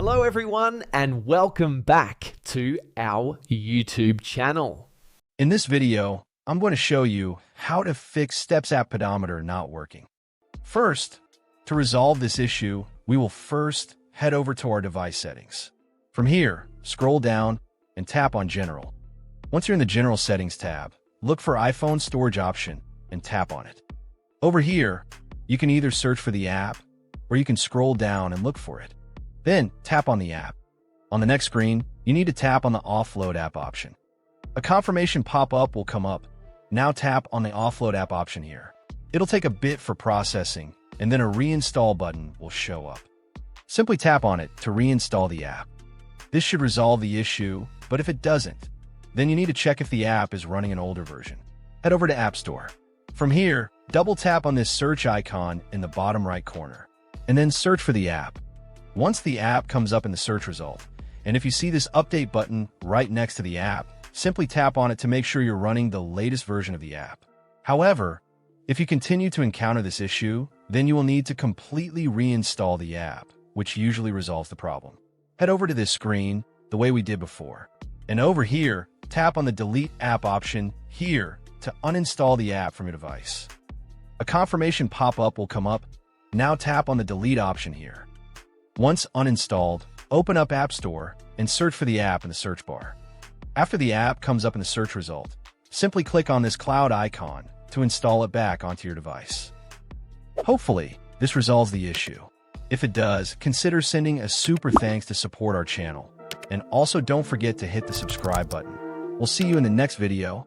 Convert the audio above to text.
Hello everyone and welcome back to our YouTube channel. In this video, I'm going to show you how to fix StepsApp Pedometer not working. First, to resolve this issue, we will first head over to our device settings. From here, scroll down and tap on General. Once you're in the General Settings tab, look for iPhone Storage option and tap on it. Over here, you can either search for the app or you can scroll down and look for it. Then tap on the app. On the next screen, you need to tap on the Offload app option. A confirmation pop-up will come up. Now tap on the Offload app option here. It'll take a bit for processing, and then a reinstall button will show up. Simply tap on it to reinstall the app. This should resolve the issue, but if it doesn't, then you need to check if the app is running an older version. Head over to App Store. From here, double tap on this search icon in the bottom right corner, and then search for the app. Once the app comes up in the search result, and if you see this update button right next to the app, simply tap on it to make sure you're running the latest version of the app. However, if you continue to encounter this issue, then you will need to completely reinstall the app, which usually resolves the problem. Head over to this screen the way we did before, and over here, tap on the Delete App option here to uninstall the app from your device. A confirmation pop-up will come up. Now tap on the Delete option here. Once uninstalled, open up App Store and search for the app in the search bar. After the app comes up in the search result, simply click on this cloud icon to install it back onto your device. Hopefully, this resolves the issue. If it does, consider sending a super thanks to support our channel. And also don't forget to hit the subscribe button. We'll see you in the next video.